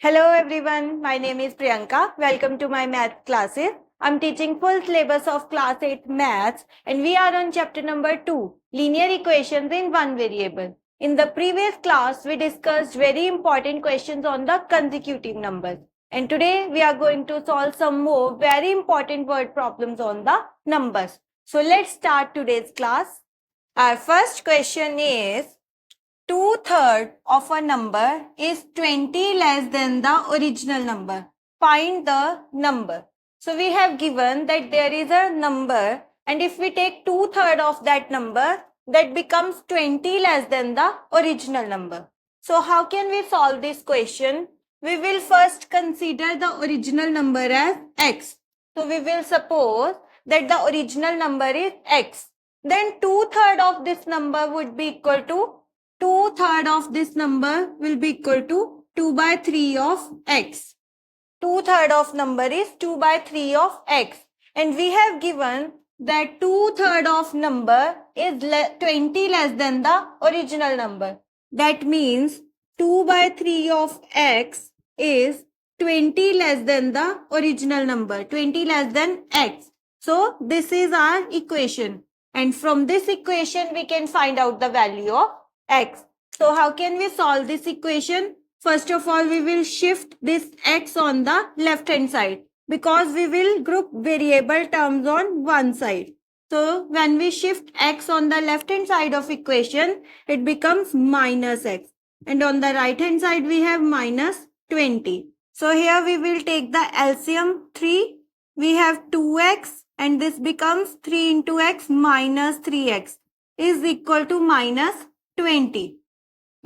Hello everyone, my name is Priyanka. Welcome to my math classes. I'm teaching full syllabus of class 8 maths and we are on chapter number 2, linear equations in one variable. In the previous class, we discussed very important questions on the consecutive numbers. And today we are going to solve some more very important word problems on the numbers. So let's start today's class. Our first question is, 2/3 of a number is 20 less than the original number. Find the number. So we have given that there is a number, and if we take 2/3 of that number, that becomes 20 less than the original number. So how can we solve this question? We will first consider the original number as x. So we will suppose that the original number is x. Then 2/3 of this number would be equal to 2/3 of this number will be equal to 2/3 of x. 2/3 of number is 2/3 of x. And we have given that 2/3 of number is 20 less than the original number. That means 2/3 of x is 20 less than the original number. 20 less than x. So this is our equation. And from this equation, we can find out the value of x. So how can we solve this equation? First of all, we will shift this x on the left hand side because we will group variable terms on one side. So when we shift x on the left hand side of equation, it becomes minus x. And on the right hand side, we have minus 20. So here we will take the LCM 3. We have 2x and this becomes 3 into x minus 3x is equal to minus 20.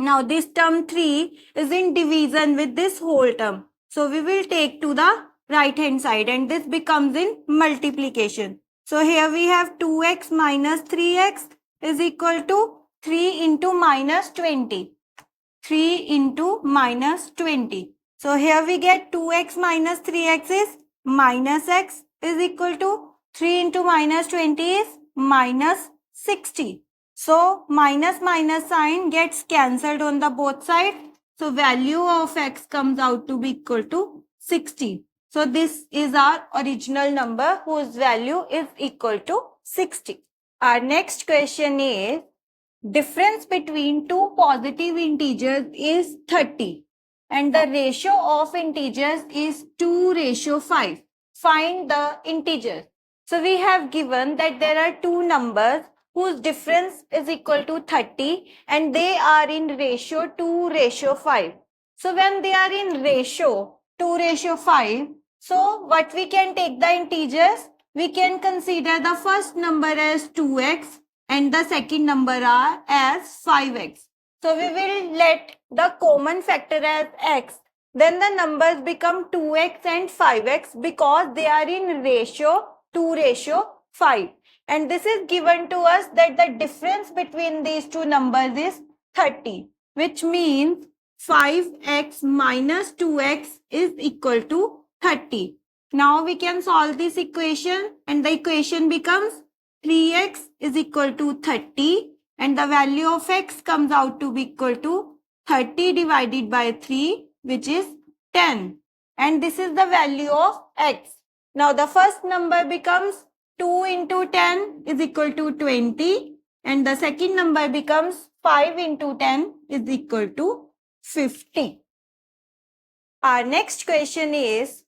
Now this term 3 is in division with this whole term. So we will take to the right hand side and this becomes in multiplication. So here we have 2x minus 3x is equal to 3 into minus 20. 3 into minus 20. So here we get 2x minus 3x is minus x is equal to 3 into minus 20 is minus 60. So minus minus sign gets cancelled on the both sides. So value of x comes out to be equal to 60. So this is our original number whose value is equal to 60. Our next question is, difference between two positive integers is 30 and the ratio of integers is 2:5. Find the integers. So we have given that there are two numbers whose difference is equal to 30 and they are in ratio 2:5. So when they are in ratio 2:5, so what we can take the integers? We can consider the first number as 2x and the second number as 5x. So we will let the common factor as x. Then the numbers become 2x and 5x because they are in ratio 2:5. And this is given to us that the difference between these two numbers is 30, which means 5x minus 2x is equal to 30. Now we can solve this equation and the equation becomes 3x is equal to 30 and the value of x comes out to be equal to 30 divided by 3, which is 10. And this is the value of x. Now the first number becomes 2 into 10 is equal to 20 and the second number becomes 5 into 10 is equal to 50. Our next question is,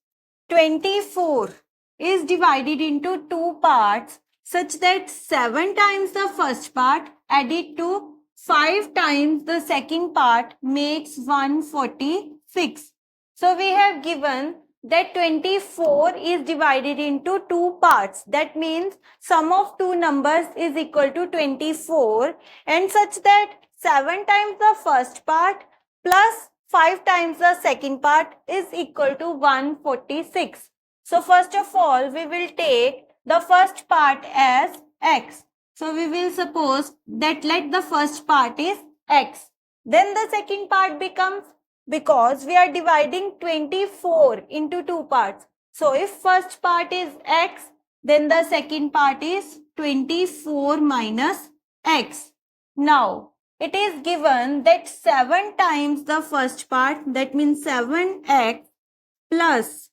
24 is divided into two parts such that 7 times the first part added to 5 times the second part makes 146. So we have given that 24 is divided into two parts. That means sum of two numbers is equal to 24 and such that 7 times the first part plus 5 times the second part is equal to 146. So first of all, we will take the first part as x. So we will suppose that let the first part is x. Then the second part becomes, because we are dividing 24 into two parts. So if first part is x, then the second part is 24 minus x. Now it is given that 7 times the first part, that means 7x plus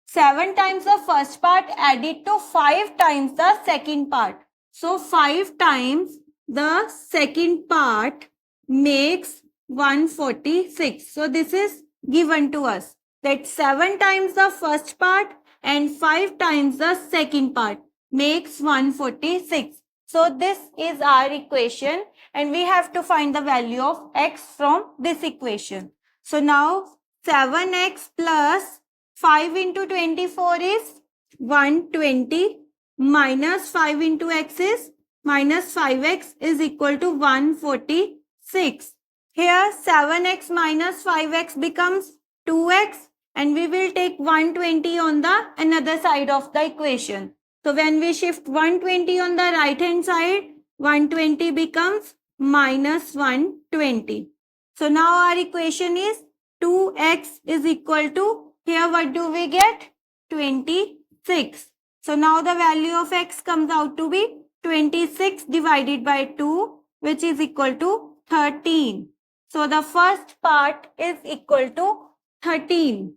7 times the first part added to 5 times the second part. So 5 times the second part makes 146. So this is given to us that 7 times the first part and 5 times the second part makes 146. So this is our equation and we have to find the value of x from this equation. So now 7x plus 5 into 24 is 120 minus 5 into x is minus 5x is equal to 146. Here 7x minus 5x becomes 2x and we will take 120 on the another side of the equation. So when we shift 120 on the right hand side, 120 becomes minus 120. So now our equation is 2x is equal to, here what do we get? 26. So now the value of x comes out to be 26 divided by 2, which is equal to 13. So the first part is equal to 13.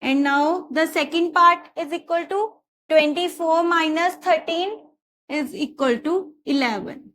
And now the second part is equal to 24 minus 13 is equal to 11.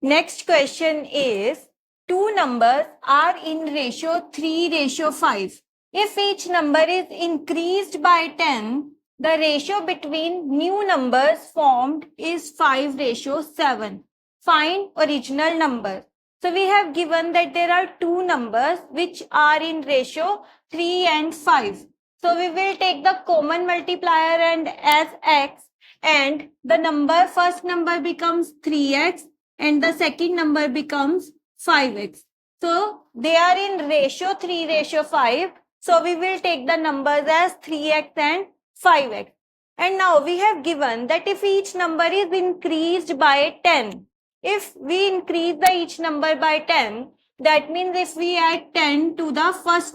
Next question is, two numbers are in ratio 3:5. If each number is increased by 10, the ratio between new numbers formed is 5:7. Find original number. So we have given that there are two numbers which are in ratio 3 and 5. So we will take the common multiplier and as x, and the first number becomes 3x and the second number becomes 5x. So they are in ratio 3:5. So we will take the numbers as 3x and 5x. And now we have given that if each number is increased by 10, if we increase each number by 10, that means if we add 10 to the first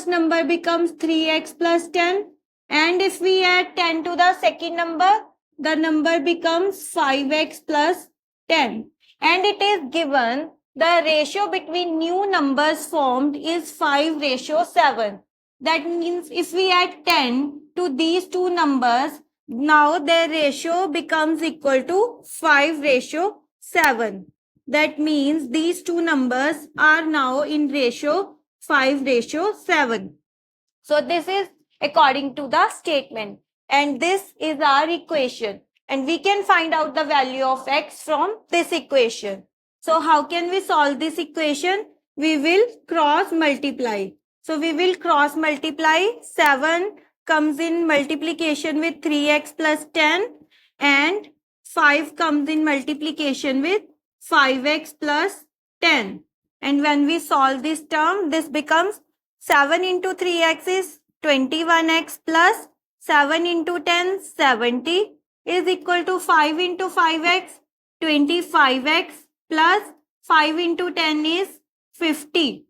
number becomes 3x plus 10. And if we add 10 to the second number, the number becomes 5x plus 10. And it is given the ratio between new numbers formed is 5:7. That means if we add 10 to these two numbers, now their ratio becomes equal to 5:7. That means these two numbers are now in ratio 5:7. So this is according to the statement, and this is our equation, and we can find out the value of x from this equation. So how can we solve this equation? We will cross multiply. So we will cross multiply. 7 comes in multiplication with 3x plus 10 and 5 comes in multiplication with 5x plus 10. And when we solve this term, this becomes 7 into 3x is 21x plus 7 into 10, 70 is equal to 5 into 5x, 25x plus 5 into 10 is 50.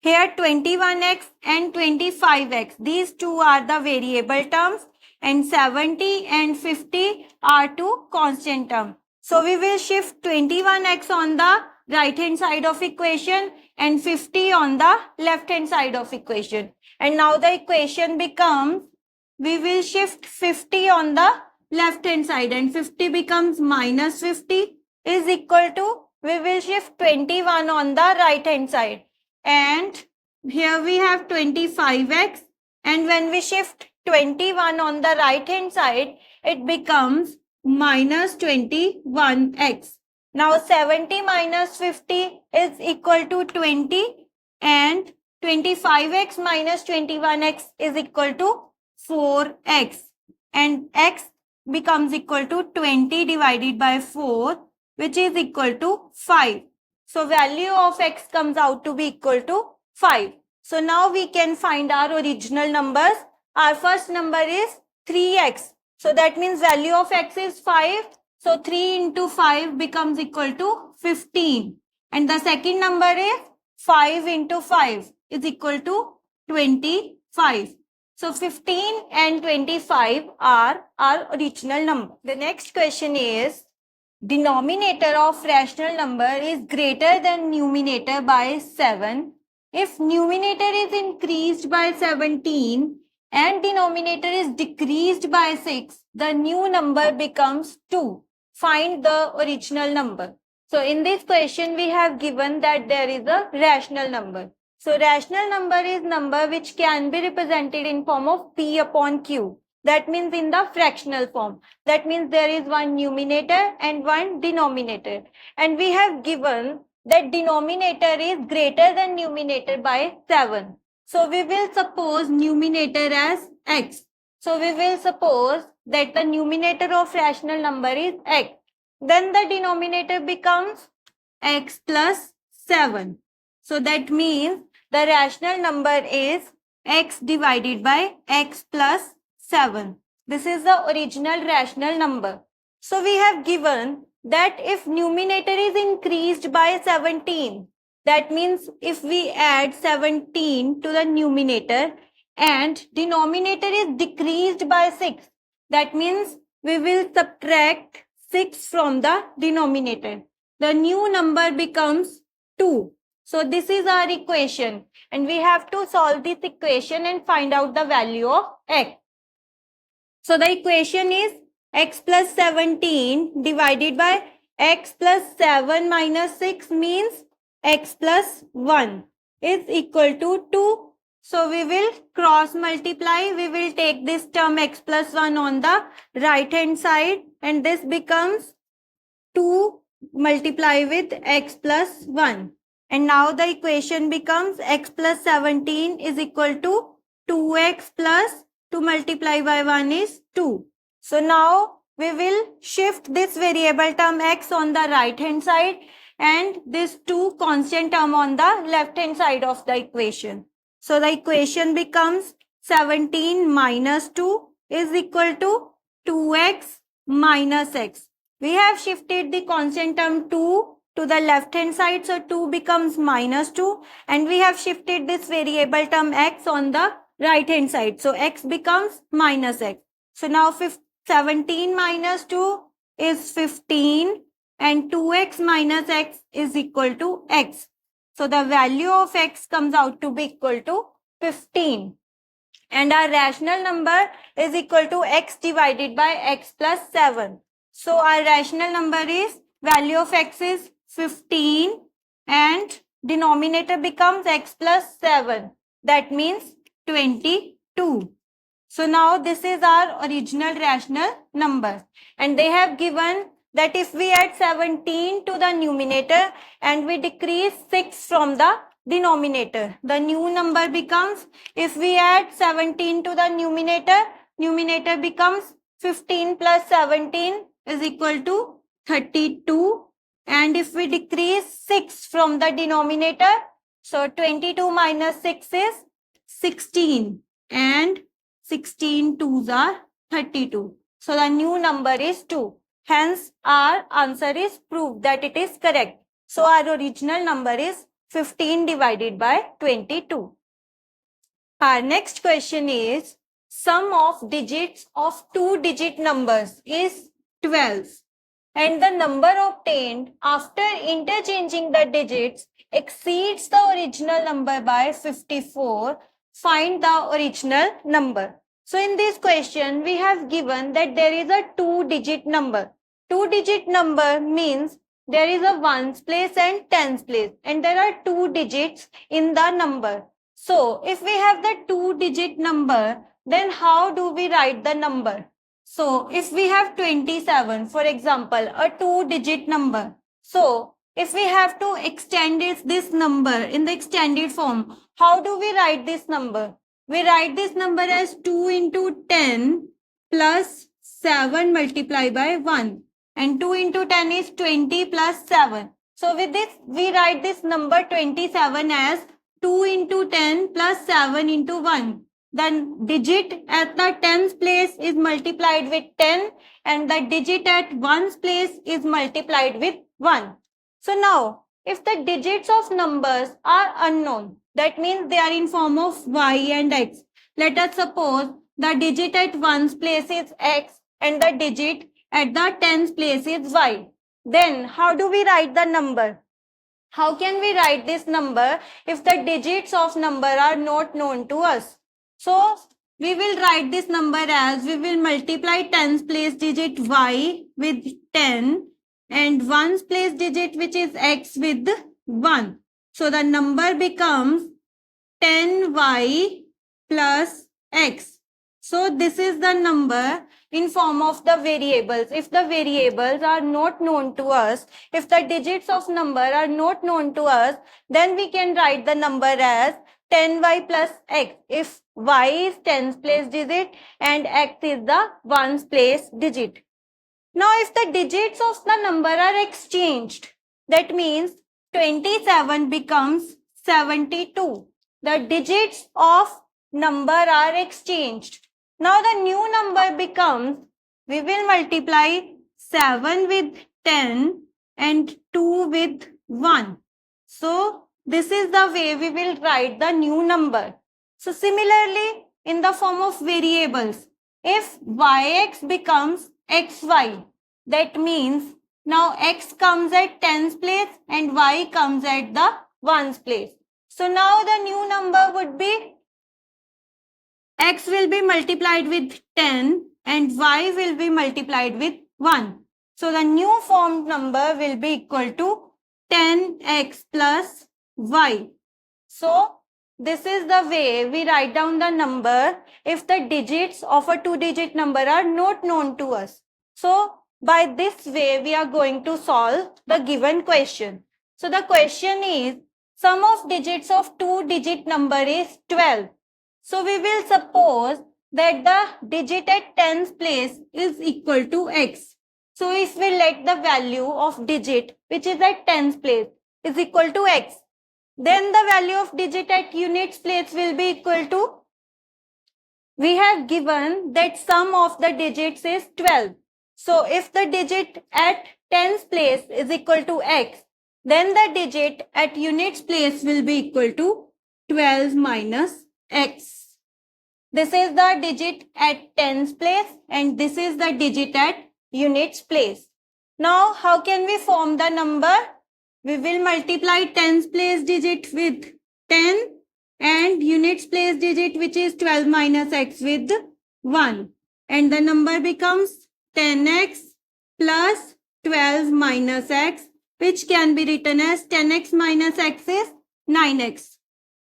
Here 21x and 25x, these two are the variable terms and 70 and 50 are two constant terms. So we will shift 21x on the right hand side of equation and 50 on the left hand side of equation. And now the equation becomes, we will shift 50 on the left hand side and 50 becomes minus 50 is equal to, we will shift 21 on the right hand side. And here we have 25x, and when we shift 21 on the right hand side, it becomes minus 21x. Now 70 minus 50 is equal to 20 and 25x minus 21x is equal to 4x, and x becomes equal to 20 divided by 4, which is equal to 5. So value of x comes out to be equal to 5. So now we can find our original numbers. Our first number is 3x. So that means value of x is 5. So 3 into 5 becomes equal to 15. And the second number is 5 into 5 is equal to 25. So 15 and 25 are our original number. The next question is, denominator of rational number is greater than numerator by 7, if numerator is increased by 17 and denominator is decreased by 6, the new number becomes 2. Find the original number. So in this question, we have given that there is a rational number. So rational number is number which can be represented in form of P upon Q. That means in the fractional form. That means there is one numerator and one denominator. And we have given that denominator is greater than numerator by 7. So we will suppose numerator as x. So we will suppose that the numerator of rational number is x. Then the denominator becomes x plus 7. So that means the rational number is x divided by x plus 7. This is the original rational number. So we have given that if numerator is increased by 17, that means if we add 17 to the numerator and denominator is decreased by 6, that means we will subtract 6 from the denominator. The new number becomes 2. So this is our equation and we have to solve this equation and find out the value of x. So the equation is x plus 17 divided by x plus 7 minus 6 means x plus 1 is equal to 2. So we will cross multiply. We will take this term x plus 1 on the right hand side and this becomes 2 multiply with x plus 1. And now the equation becomes x plus 17 is equal to 2x plus 2 multiplied by 1 is 2. So now we will shift this variable term x on the right hand side and this 2 constant term on the left hand side of the equation. So the equation becomes 17 minus 2 is equal to 2x minus x. We have shifted the constant term 2 to the left hand side. So 2 becomes minus 2 and we have shifted this variable term x on the right hand side. So x becomes minus x. So now 17 minus 2 is 15 and 2x minus x is equal to x. So the value of x comes out to be equal to 15. And our rational number is equal to x divided by x plus 7. So our rational number is value of x is 15 and denominator becomes x plus 7. That means 22. So now this is our original rational number. And they have given that if we add 17 to the numerator and we decrease 6 from the denominator, the new number becomes, if we add 17 to the numerator becomes 15 plus 17 is equal to 32. And if we decrease 6 from the denominator, so 22 minus 6 is 16 and 16 twos are 32. So the new number is 2. Hence, our answer is proved that it is correct. So our original number is 15 divided by 22. Our next question is, sum of digits of 2-digit numbers is 12. And the number obtained after interchanging the digits exceeds the original number by 54. Find the original number. So in this question, we have given that there is a 2-digit number. 2-digit number means there is a ones place and tens place and there are 2 digits in the number. So if we have the 2-digit number, then how do we write the number? So if we have 27, for example, a 2-digit number. So if we have to extend this number in the extended form, how do we write this number? We write this number as 2 into 10 plus 7 multiplied by 1. And 2 into 10 is 20 plus 7. So with this, we write this number 27 as 2 into 10 plus 7 into 1. The digit at the tens place is multiplied with 10 and the digit at ones place is multiplied with 1. So now, if the digits of numbers are unknown, that means they are in form of y and x. Let us suppose the digit at ones place is x and the digit at the tens place is y. Then how do we write the number? How can we write this number if the digits of number are not known to us? So we will write this number as we will multiply tens place digit y with 10 and ones place digit which is x with 1. So the number becomes 10y plus x. So this is the number in form of the variables. If the variables are not known to us, if the digits of number are not known to us, then we can write the number as 10y plus x. If y is tens place digit and x is the ones place digit. Now if the digits of the number are exchanged, that means 27 becomes 72. The digits of number are exchanged. Now the new number becomes, we will multiply 7 with 10 and 2 with 1. So this is the way we will write the new number. So similarly, in the form of variables, if yx becomes xy, that means now x comes at tens place and y comes at the ones place. So now the new number would be x will be multiplied with 10 and y will be multiplied with 1. So the new formed number will be equal to 10x plus y. So this is the way we write down the number if the digits of a two-digit number are not known to us. So by this way we are going to solve the given question. So the question is, sum of digits of two-digit number is 12. So we will suppose that the digit at tens place is equal to x. So if we let the value of digit which is at tens place is equal to x, then the value of digit at units place will be equal to, we have given that sum of the digits is 12. So if the digit at tens place is equal to x, then the digit at units place will be equal to 12 minus x. This is the digit at tens place and this is the digit at units place. Now how can we form the number? We will multiply tens place digit with 10 and units place digit which is 12 minus x with 1. And the number becomes 10x plus 12 minus x, which can be written as 10x minus x is 9x.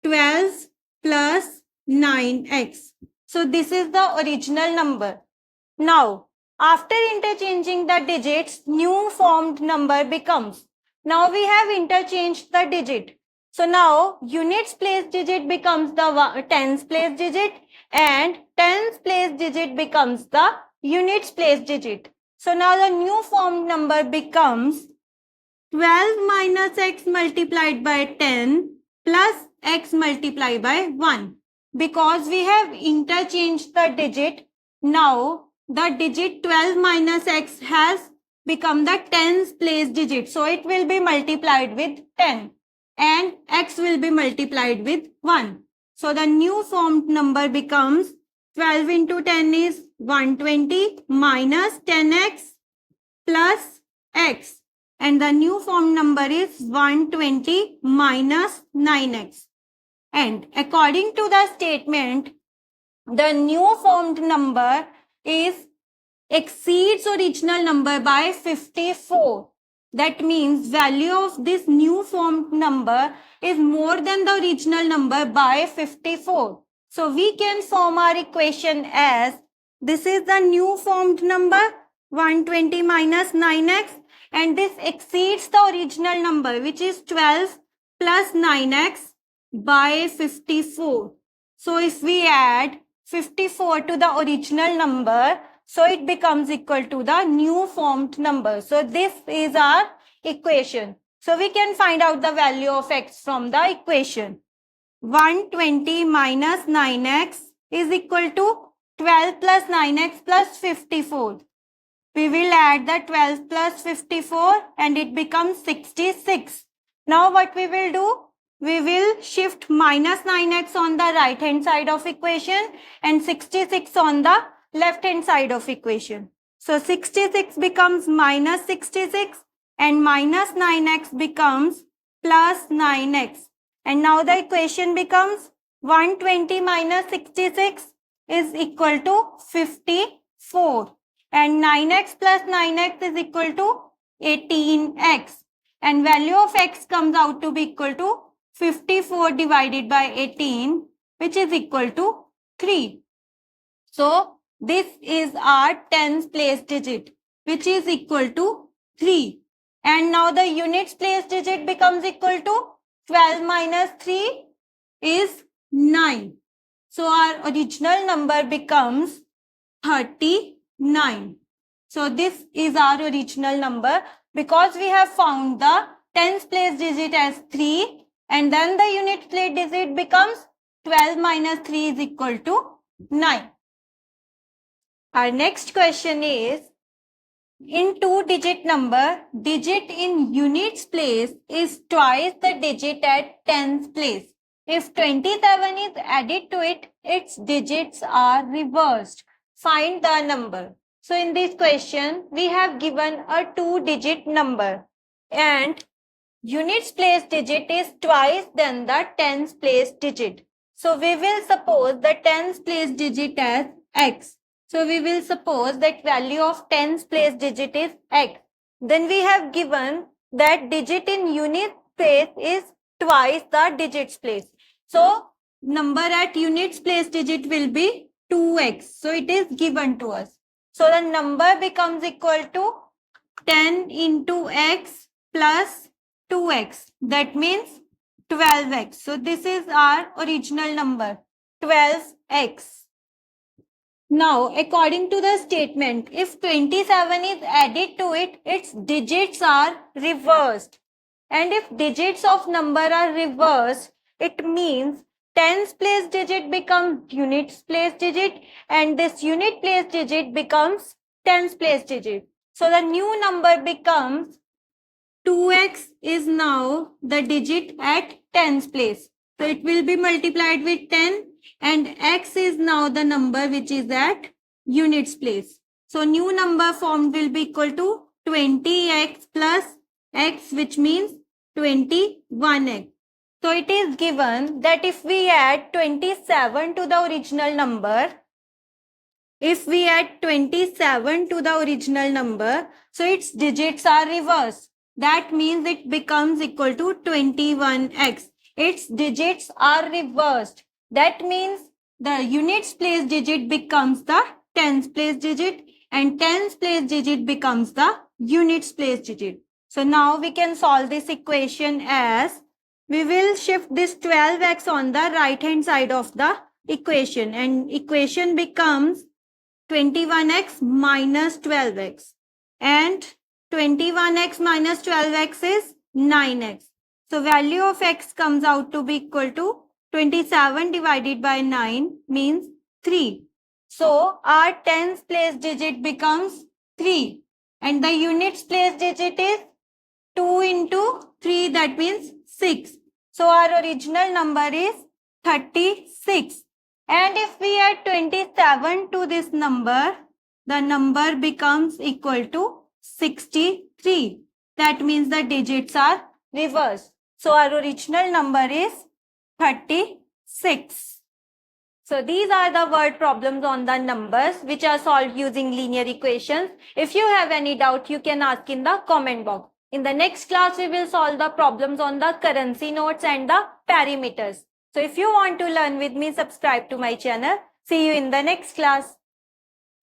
12 plus 9x. So this is the original number. Now, after interchanging the digits, new formed number becomes. Now we have interchanged the digit. So now units place digit becomes the tens place digit and tens place digit becomes the units place digit. So now the new formed number becomes 12 minus x multiplied by 10 plus x multiplied by 1. Because we have interchanged the digit, now the digit 12 minus x has become the tens place digit. So it will be multiplied with 10 and x will be multiplied with 1. So the new formed number becomes 12 into 10 is 120 minus 10x plus x. And the new formed number is 120 minus 9x. And according to the statement, the new formed number exceeds original number by 54. That means value of this new formed number is more than the original number by 54. So we can form our equation as, this is the new formed number 120 minus 9x and this exceeds the original number which is 12 plus 9x by 54. So if we add 54 to the original number, so it becomes equal to the new formed number. So this is our equation. So we can find out the value of x from the equation. 120 minus 9x is equal to 12 plus 9x plus 54. We will add the 12 plus 54 and it becomes 66. Now what we will do? We will shift minus 9x on the right hand side of equation and 66 on the left hand side of equation. So 66 becomes minus 66 and minus 9x becomes plus 9x. And now the equation becomes 120 minus 66 is equal to 54. And 9x plus 9x is equal to 18x. And value of x comes out to be equal to 54 divided by 18, which is equal to 3. So this is our tens place digit, which is equal to 3. And now the units place digit becomes equal to 12 minus 3 is 9. So our original number becomes 39. So this is our original number because we have found the tens place digit as 3 and then the unit place digit becomes 12 minus 3 is equal to 9. Our next question is, in two-digit number, digit in units place is twice the digit at tens place. If 27 is added to it, its digits are reversed. Find the number. So in this question, we have given a two-digit number and units place digit is twice than the tens place digit. So we will suppose the tens place digit as x. So we will suppose that value of tens place digit is x. Then we have given that digit in unit place is twice the digits place. So number at units place digit will be 2x. So it is given to us. So the number becomes equal to 10 into x plus 2x. That means 12x. So this is our original number, 12x. Now, according to the statement, if 27 is added to it, its digits are reversed. And if digits of number are reversed, it means tens place digit becomes units place digit and this unit place digit becomes tens place digit. So the new number becomes 2x is now the digit at tens place. So it will be multiplied with 10 and x is now the number which is at units place. So new number formed will be equal to 20x plus x, which means 21x. So it is given that if we add 27 to the original number, so its digits are reversed. That means it becomes equal to 21x. Its digits are reversed. That means the units place digit becomes the tens place digit and tens place digit becomes the units place digit. So now we can solve this equation as we will shift this 12x on the right hand side of the equation and equation becomes 21x minus 12x and 21x minus 12x is 9x. So value of x comes out to be equal to 27 divided by 9 means 3. So our tens place digit becomes 3 and the units place digit is 2 into 3, that means 6. So our original number is 36. And if we add 27 to this number, the number becomes equal to 63. That means the digits are reversed. So our original number is 36. So these are the word problems on the numbers which are solved using linear equations. If you have any doubt, you can ask in the comment box. In the next class, we will solve the problems on the currency notes and the perimeters. So if you want to learn with me, subscribe to my channel. See you in the next class.